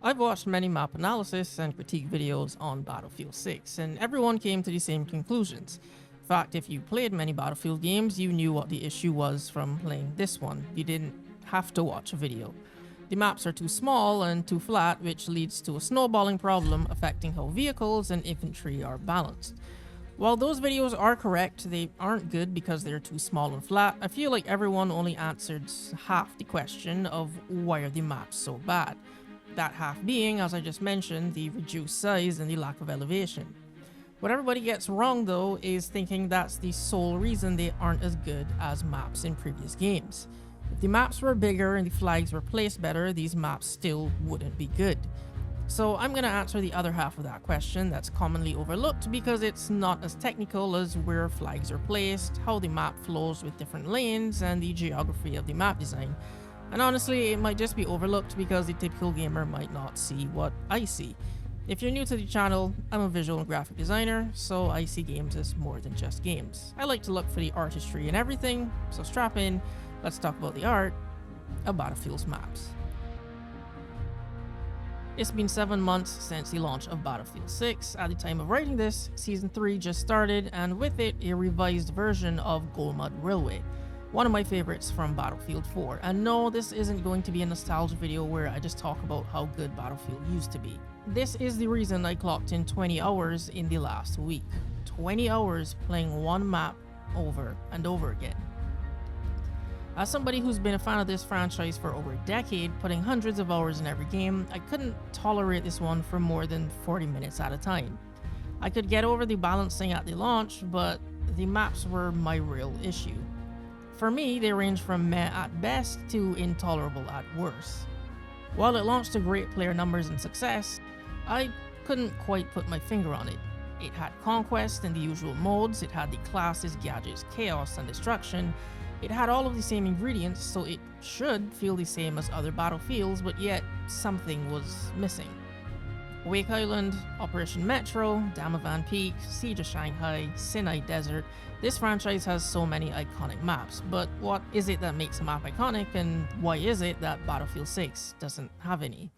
I've watched many map analysis and critique videos on Battlefield 6, and everyone came to the same conclusions. In fact, if you played many Battlefield games, you knew what the issue was from playing this one. You didn't have to watch a video. The maps are too small and too flat, which leads to a snowballing problem affecting how vehicles and infantry are balanced. While those videos are correct, they aren't good because they're too small and flat. I feel like everyone only answered half the question of why are the maps so bad. That half being, as I just mentioned, the reduced size and the lack of elevation. What everybody gets wrong though is thinking that's the sole reason they aren't as good as maps in previous games. If the maps were bigger and the flags were placed better, these maps still wouldn't be good. So I'm going to answer the other half of that question that's commonly overlooked because it's not as technical as where flags are placed, how the map flows with different lanes, and the geography of the map design. And honestly, it might just be overlooked because the typical gamer might not see what I see. If you're new to the channel, I'm a visual and graphic designer, so I see games as more than just games. I like to look for the artistry in everything, so strap in, let's talk about the art of Battlefield's maps. It's been 7 months since the launch of Battlefield 6. At the time of writing this, Season 3 just started, and with it, a revised version of Golmud Railway, one of my favorites from Battlefield 4. And no, this isn't going to be a nostalgia video where I just talk about how good Battlefield used to be. This is the reason I clocked in 20 hours in the last week. 20 hours playing one map over and over again. As somebody who's been a fan of this franchise for over a decade, putting hundreds of hours in every game, I couldn't tolerate this one for more than 40 minutes at a time. I could get over the balancing at the launch, but the maps were my real issue. For me, they range from meh at best to intolerable at worst. While it launched to great player numbers and success, I couldn't quite put my finger on it. It had conquest in the usual modes, it had the classes, gadgets, chaos, and destruction. It had all of the same ingredients, so it should feel the same as other Battlefields, but yet something was missing. Wake Island, Operation Metro, Dam of Van Peak, Siege of Shanghai, Sinai Desert. This franchise has so many iconic maps, but what is it that makes a map iconic, and why is it that Battlefield 6 doesn't have any?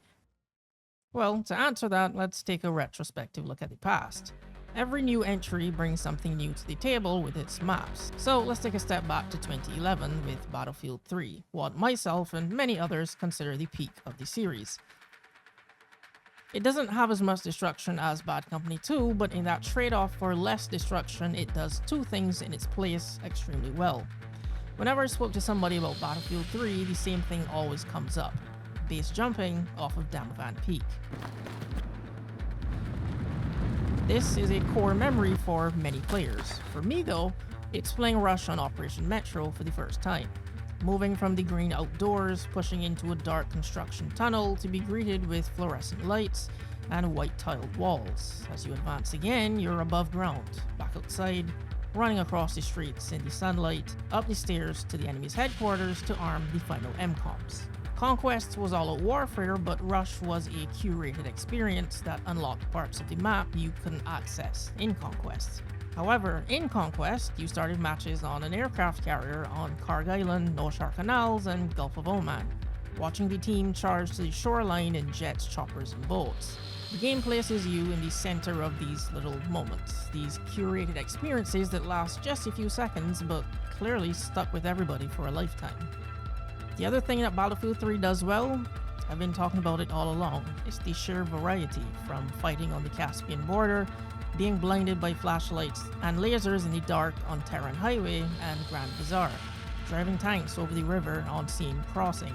Well, to answer that, let's take a retrospective look at the past. Every new entry brings something new to the table with its maps. So let's take a step back to 2011 with Battlefield 3, what myself and many others consider the peak of the series. It doesn't have as much destruction as Bad Company 2, but in that trade-off for less destruction, it does two things in its place extremely well. Whenever I spoke to somebody about Battlefield 3, the same thing always comes up: base jumping off of Dam of Van Peak. This is a core memory for many players. For me though, it's playing Rush on Operation Metro for the first time. Moving from the green outdoors, pushing into a dark construction tunnel to be greeted with fluorescent lights and white tiled walls. As you advance again, you're above ground, back outside, running across the streets in the sunlight, up the stairs to the enemy's headquarters to arm the final MCOMs. Conquest was all-out warfare, but Rush was a curated experience that unlocked parts of the map you couldn't access in Conquest. However, in Conquest, you started matches on an aircraft carrier on Karg Island, Noshar Canals, and Gulf of Oman, watching the team charge to the shoreline in jets, choppers, and boats. The game places you in the center of these little moments, these curated experiences that last just a few seconds, but clearly stuck with everybody for a lifetime. The other thing that Battlefield 3 does well, I've been talking about it all along, is the sheer variety, from fighting on the Caspian border, being blinded by flashlights and lasers in the dark on Tehran Highway and Grand Bazaar, driving tanks over the river on Seine Crossing.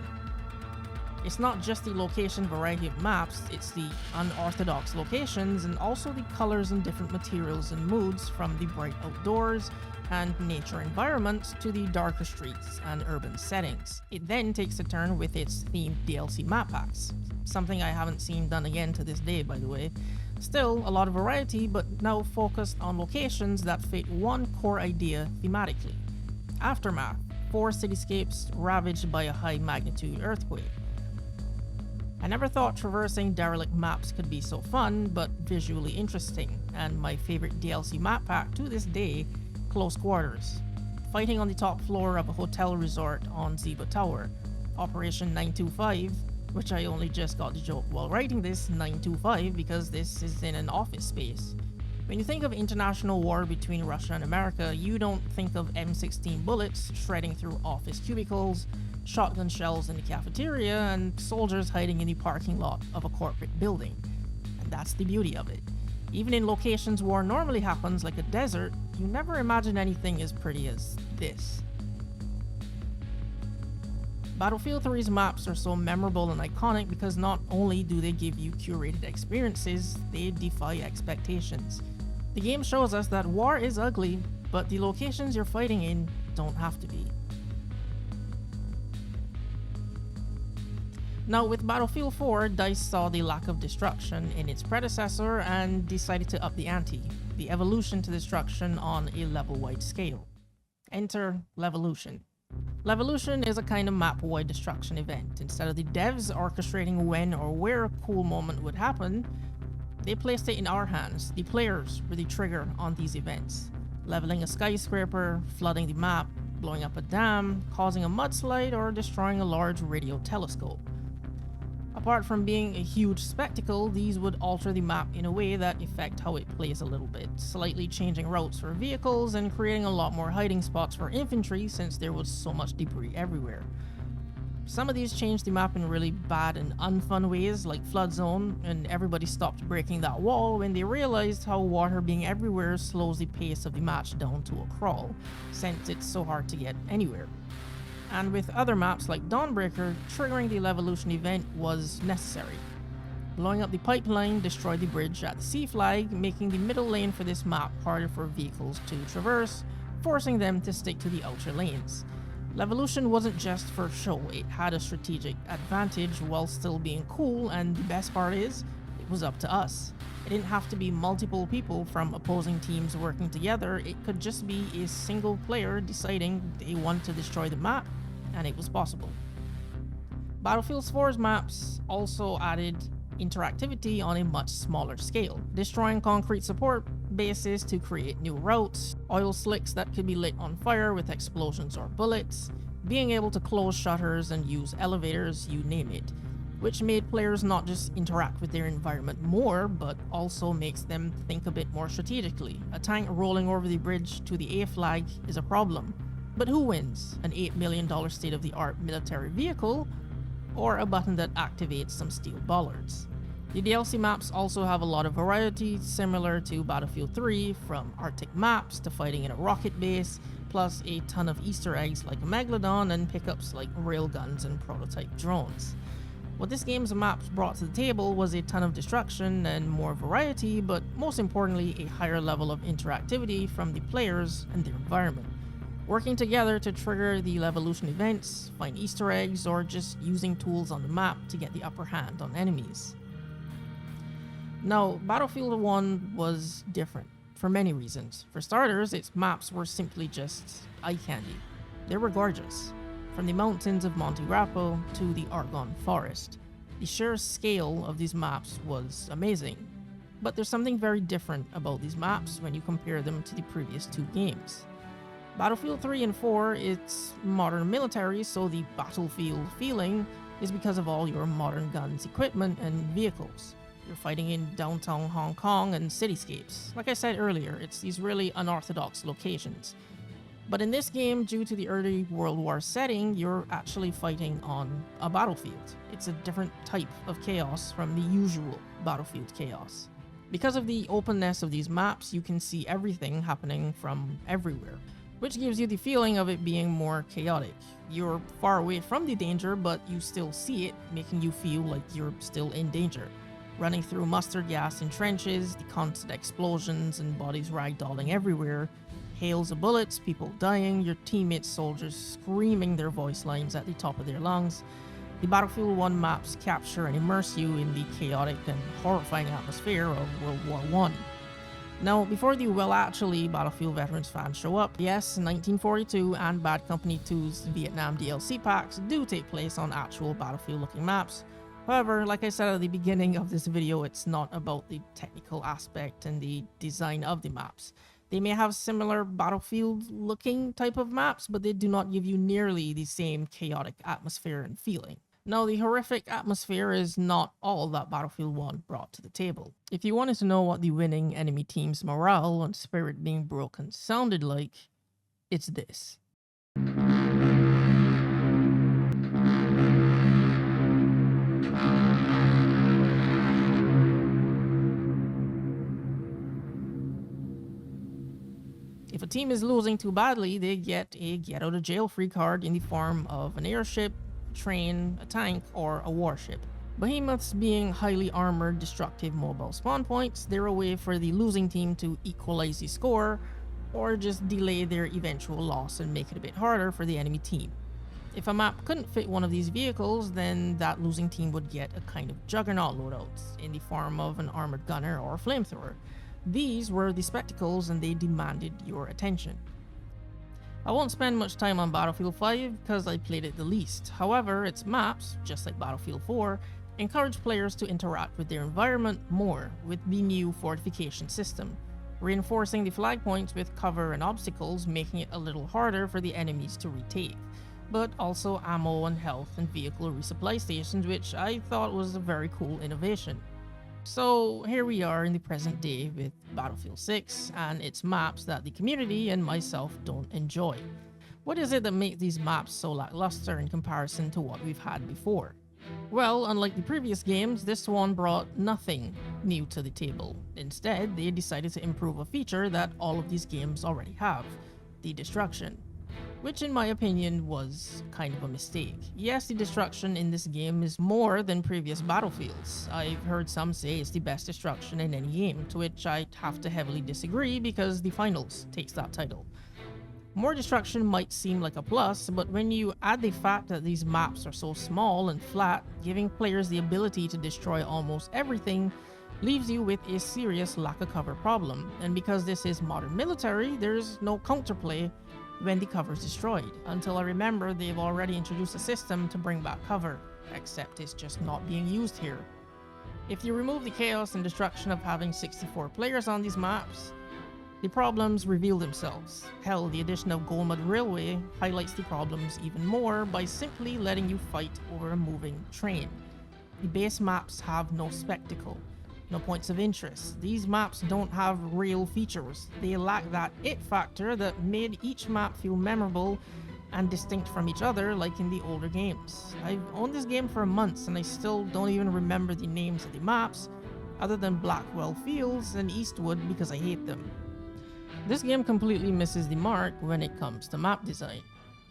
It's not just the location variety of maps, it's the unorthodox locations and also the colors and different materials and moods, from the bright outdoors and nature environments to the darker streets and urban settings. It then takes a turn with its themed DLC map packs, something I haven't seen done again to this day, by the way. Still, a lot of variety, but now focused on locations that fit one core idea thematically. Aftermath, 4 cityscapes ravaged by a high magnitude earthquake. I never thought traversing derelict maps could be so fun, but visually interesting, and my favorite DLC map pack to this day, Close Quarters. Fighting on the top floor of a hotel resort on Ziba Tower, Operation 925, which I only just got the joke while writing this 925 because this is in an office space. When you think of international war between Russia and America, you don't think of M16 bullets shredding through office cubicles, shotgun shells in the cafeteria, and soldiers hiding in the parking lot of a corporate building. And that's the beauty of it. Even in locations war normally happens, like a desert, you never imagine anything as pretty as this. Battlefield 3's maps are so memorable and iconic because not only do they give you curated experiences, they defy expectations. The game shows us that war is ugly, but the locations you're fighting in don't have to be. Now, with Battlefield 4, DICE saw the lack of destruction in its predecessor and decided to up the ante, the evolution to destruction on a level-wide scale. Enter Levolution. Levolution is a kind of map-wide destruction event. Instead of the devs orchestrating when or where a cool moment would happen, they placed it in our hands. The players were the trigger on these events. Leveling a skyscraper, flooding the map, blowing up a dam, causing a mudslide, or destroying a large radio telescope. Apart from being a huge spectacle, these would alter the map in a way that affect how it plays a little bit, slightly changing routes for vehicles and creating a lot more hiding spots for infantry since there was so much debris everywhere. Some of these changed the map in really bad and unfun ways, like Flood Zone, and everybody stopped breaking that wall when they realized how water being everywhere slows the pace of the match down to a crawl, since it's so hard to get anywhere. And with other maps like Dawnbreaker, triggering the Levolution event was necessary. Blowing up the pipeline destroyed the bridge at the Sea Flag, making the middle lane for this map harder for vehicles to traverse, forcing them to stick to the outer lanes. Levolution wasn't just for show, it had a strategic advantage while still being cool, and the best part is, it was up to us. It didn't have to be multiple people from opposing teams working together, it could just be a single player deciding they want to destroy the map, and it was possible. Battlefield 4's maps also added interactivity on a much smaller scale, destroying concrete support bases to create new routes, oil slicks that could be lit on fire with explosions or bullets, being able to close shutters and use elevators, you name it, which made players not just interact with their environment more, but also makes them think a bit more strategically. A tank rolling over the bridge to the A flag is a problem, but who wins? An $8 million state-of-the-art military vehicle, or a button that activates some steel bollards? The DLC maps also have a lot of variety, similar to Battlefield 3, from Arctic maps to fighting in a rocket base, plus a ton of Easter eggs like a Megalodon and pickups like railguns and prototype drones. What this game's maps brought to the table was a ton of destruction and more variety, but most importantly, a higher level of interactivity from the players and their environment. Working together to trigger the Levolution events, find Easter eggs, or just using tools on the map to get the upper hand on enemies. Now, Battlefield 1 was different, for many reasons. For starters, its maps were simply just eye candy. They were gorgeous. From the mountains of Monte Grappo to the Argonne Forest. The sheer scale of these maps was amazing. But there's something very different about these maps when you compare them to the previous two games. Battlefield 3 and 4, it's modern military, so the battlefield feeling is because of all your modern guns, equipment, and vehicles. You're fighting in downtown Hong Kong and cityscapes. Like I said earlier, it's these really unorthodox locations. But in this game, due to the early World War setting, you're actually fighting on a battlefield. It's a different type of chaos from the usual Battlefield chaos. Because of the openness of these maps, you can see everything happening from everywhere, which gives you the feeling of it being more chaotic. You're far away from the danger, but you still see it, making you feel like you're still in danger. Running through mustard gas in trenches, the constant explosions and bodies ragdolling everywhere, hails of bullets, people dying, your teammates soldiers screaming their voice lines at the top of their lungs. The Battlefield 1 maps capture and immerse you in the chaotic and horrifying atmosphere of World War I. Now, before the actually Battlefield veterans fans show up, yes, 1942 and Bad Company 2's Vietnam DLC packs do take place on actual Battlefield-looking maps. However, like I said at the beginning of this video, it's not about the technical aspect and the design of the maps. They may have similar Battlefield-looking type of maps, but they do not give you nearly the same chaotic atmosphere and feeling. Now, the horrific atmosphere is not all that Battlefield 1 brought to the table. If you wanted to know what the winning enemy team's morale and spirit being broken sounded like, it's this. If a team is losing too badly, they get a get-out-of-jail-free card in the form of an airship, a train, a tank, or a warship. Behemoths being highly armored, destructive mobile spawn points, they're a way for the losing team to equalize the score, or just delay their eventual loss and make it a bit harder for the enemy team. If a map couldn't fit one of these vehicles, then that losing team would get a kind of juggernaut loadout in the form of an armored gunner or a flamethrower. These were the spectacles and they demanded your attention. I won't spend much time on Battlefield 5 because I played it the least. However, its maps, just like Battlefield 4, encourage players to interact with their environment more with the new fortification system, reinforcing the flag points with cover and obstacles, making it a little harder for the enemies to retake, but also ammo and health and vehicle resupply stations, which I thought was a very cool innovation. So here we are in the present day with Battlefield 6 and its maps that the community and myself don't enjoy. What is it that makes these maps so lackluster in comparison to what we've had before? Well, unlike the previous games, this one brought nothing new to the table. Instead, they decided to improve a feature that all of these games already have, the destruction. Which in my opinion was kind of a mistake. Yes, the destruction in this game is more than previous Battlefields. I've heard some say it's the best destruction in any game, to which I have to heavily disagree because the finals takes that title. More destruction might seem like a plus, but when you add the fact that these maps are so small and flat, giving players the ability to destroy almost everything leaves you with a serious lack of cover problem. And because this is modern military, there's no counterplay when the cover is destroyed. Until I remember, they've already introduced a system to bring back cover, except it's just not being used here. If you remove the chaos and destruction of having 64 players on these maps, the problems reveal themselves. Hell, the addition of Golmud Railway highlights the problems even more by simply letting you fight over a moving train. The base maps have no spectacle, no points of interest. These maps don't have real features. They lack that it factor that made each map feel memorable and distinct from each other like in the older games. I've owned this game for months and I still don't even remember the names of the maps other than Blackwell Fields and Eastwood because I hate them. This game completely misses the mark when it comes to map design.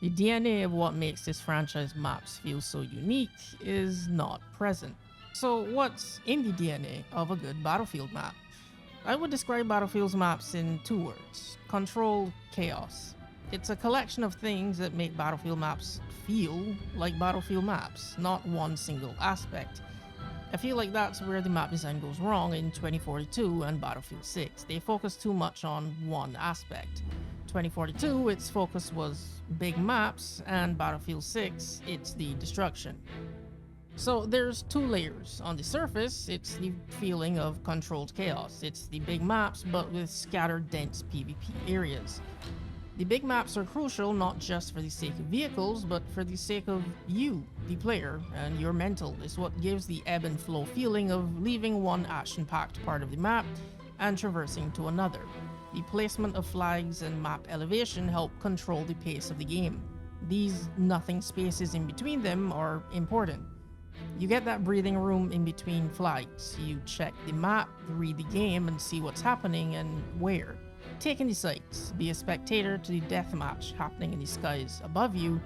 The DNA of what makes this franchise maps feel so unique is not present. So what's in the DNA of a good Battlefield map? I would describe Battlefield's maps in two words: controlled chaos. It's a collection of things that make Battlefield maps feel like Battlefield maps, not one single aspect. I feel like that's where the map design goes wrong in 2042 and Battlefield 6. They focus too much on one aspect. 2042, its focus was big maps, and Battlefield 6, it's the destruction. So there's two layers. On the surface, it's the feeling of controlled chaos. It's the big maps, but with scattered dense PvP areas. The big maps are crucial not just for the sake of vehicles, but for the sake of you, the player, and your mental. Is what gives the ebb and flow feeling of leaving one action-packed part of the map and traversing to another. The placement of flags and map elevation help control the pace of the game. These nothing spaces in between them are important. You get that breathing room in between flags. You check the map, read the game, and see what's happening and where. Take in the sights, be a spectator to the deathmatch happening in the skies above you,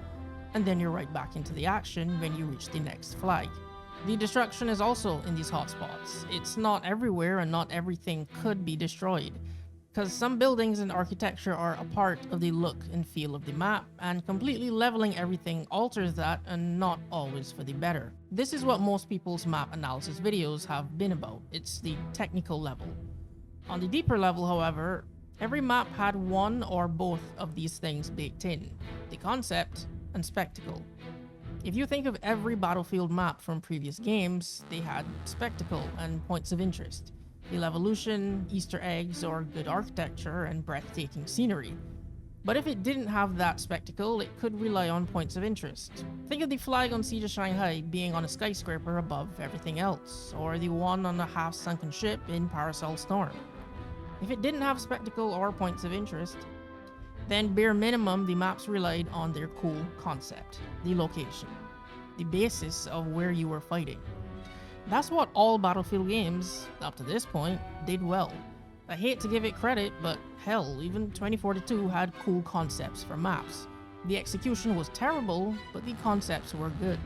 and then you're right back into the action when you reach the next flag. The destruction is also in these hotspots. It's not everywhere and not everything could be destroyed, because some buildings and architecture are a part of the look and feel of the map, and completely leveling everything alters that, and not always for the better. This is what most people's map analysis videos have been about. It's the technical level. On the deeper level, however, every map had one or both of these things baked in: the concept and spectacle. If you think of every Battlefield map from previous games, they had spectacle and points of interest, the evolution, Easter eggs, or good architecture and breathtaking scenery. But if it didn't have that spectacle, it could rely on points of interest. Think of the flag on Siege of Shanghai being on a skyscraper above everything else, or the one on a half-sunken ship in Parasol Storm. If it didn't have spectacle or points of interest, then bare minimum the maps relied on their cool concept, the location, the basis of where you were fighting. That's what all Battlefield games, up to this point, did well. I hate to give it credit, but hell, even 2042 had cool concepts for maps. The execution was terrible, but the concepts were good.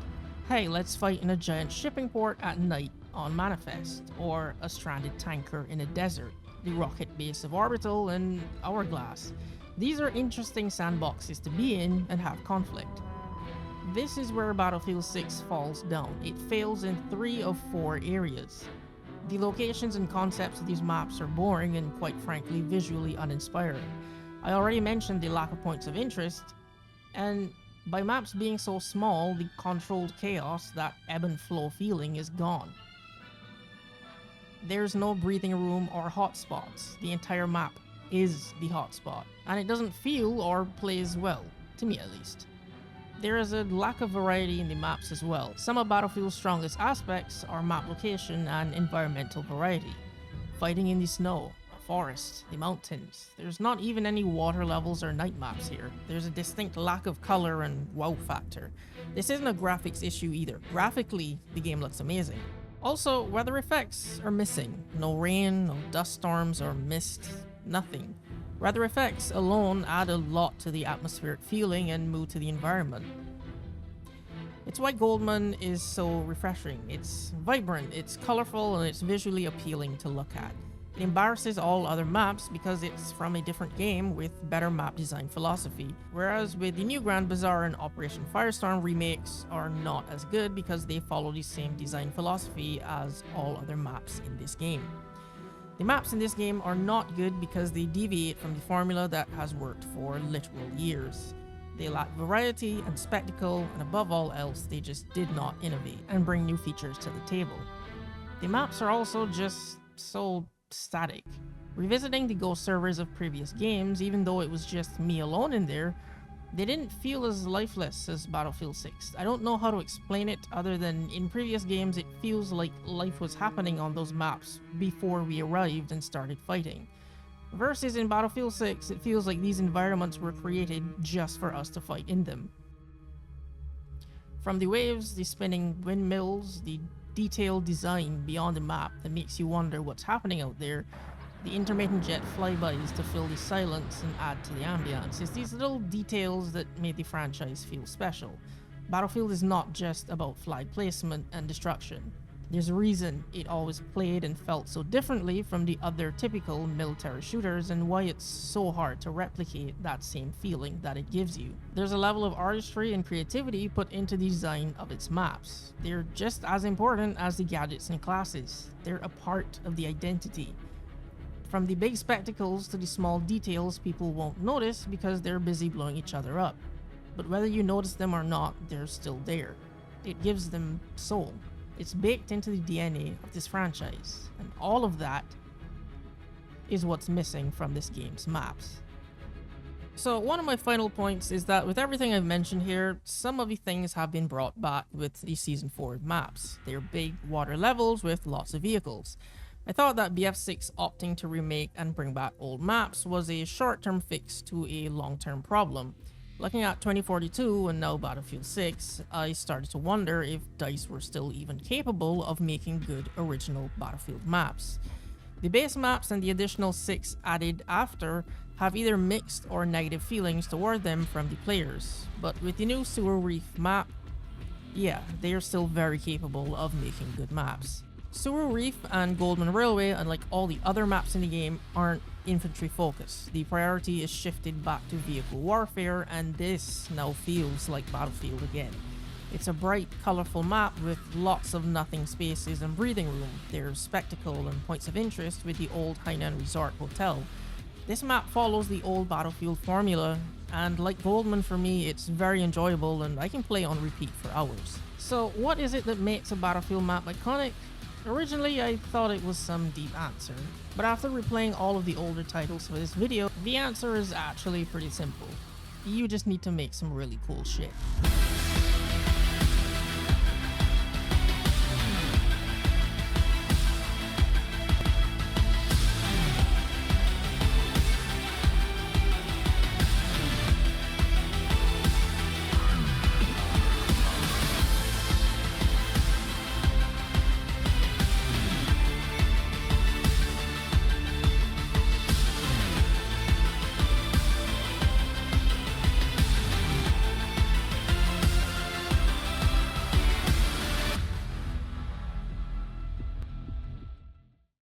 Hey, let's fight in a giant shipping port at night on Manifest, or a stranded tanker in a desert, the rocket base of Orbital, and Hourglass. These are interesting sandboxes to be in and have conflict. This is where Battlefield 6 falls down. It fails in 3 of 4 areas. The locations and concepts of these maps are boring and, quite frankly, visually uninspiring. I already mentioned the lack of points of interest, and by maps being so small, the controlled chaos, that ebb and flow feeling, is gone. There's no breathing room or hotspots. The entire map is the hotspot, and it doesn't feel or play as well, to me at least. There is a lack of variety in the maps as well. Some of Battlefield's strongest aspects are map location and environmental variety. Fighting in the snow, a forest, the mountains. There's not even any water levels or night maps here. There's a distinct lack of color and wow factor. This isn't a graphics issue either. Graphically, the game looks amazing. Also, weather effects are missing. No rain, no dust storms or mist, nothing. Weather effects alone add a lot to the atmospheric feeling and mood to the environment. It's why Goldman is so refreshing. It's vibrant, it's colorful, and it's visually appealing to look at. It embarrasses all other maps because it's from a different game with better map design philosophy, whereas with the new Grand Bazaar and Operation Firestorm remakes are not as good because they follow the same design philosophy as all other maps in this game. The maps in this game are not good because they deviate from the formula that has worked for literal years. They lack variety and spectacle, and above all else, they just did not innovate and bring new features to the table. The maps are also just so static. Revisiting the Ghost servers of previous games, even though it was just me alone in there, they didn't feel as lifeless as Battlefield 6. I don't know how to explain it other than in previous games it feels like life was happening on those maps before we arrived and started fighting. Versus in Battlefield 6, it feels like these environments were created just for us to fight in them. From the waves, the spinning windmills, the detailed design beyond the map that makes you wonder what's happening out there, the intermittent jet flybys to fill the silence and add to the ambience. It's these little details that made the franchise feel special. Battlefield is not just about flag placement and destruction. There's a reason it always played and felt so differently from the other typical military shooters and why it's so hard to replicate that same feeling that it gives you. There's a level of artistry and creativity put into the design of its maps. They're just as important as the gadgets and classes. They're a part of the identity. From the big spectacles to the small details people won't notice because they're busy blowing each other up. But whether you notice them or not, they're still there. It gives them soul. It's baked into the DNA of this franchise, and all of that is what's missing from this game's maps. So one of my final points is that with everything I've mentioned here, some of the things have been brought back with the Season 4 maps. They're big water levels with lots of vehicles. I thought that BF6 opting to remake and bring back old maps was a short-term fix to a long-term problem. Looking at 2042 and now Battlefield 6, I started to wonder if DICE were still even capable of making good original Battlefield maps. The base maps and the additional 6 added after have either mixed or negative feelings toward them from the players, but with the new Sewer Reef map, yeah, they are still very capable of making good maps. Sewer Reef and Goldman Railway, unlike all the other maps in the game, aren't infantry focused. The priority is shifted back to vehicle warfare, and this now feels like Battlefield again. It's a bright, colorful map with lots of nothing spaces and breathing room. There's spectacle and points of interest with the old Hainan Resort Hotel. This map follows the old Battlefield formula, and like Goldman for me, it's very enjoyable and I can play on repeat for hours. So what is it that makes a Battlefield map iconic? Originally, I thought it was some deep answer, but after replaying all of the older titles for this video, the answer is actually pretty simple. You just need to make some really cool shit.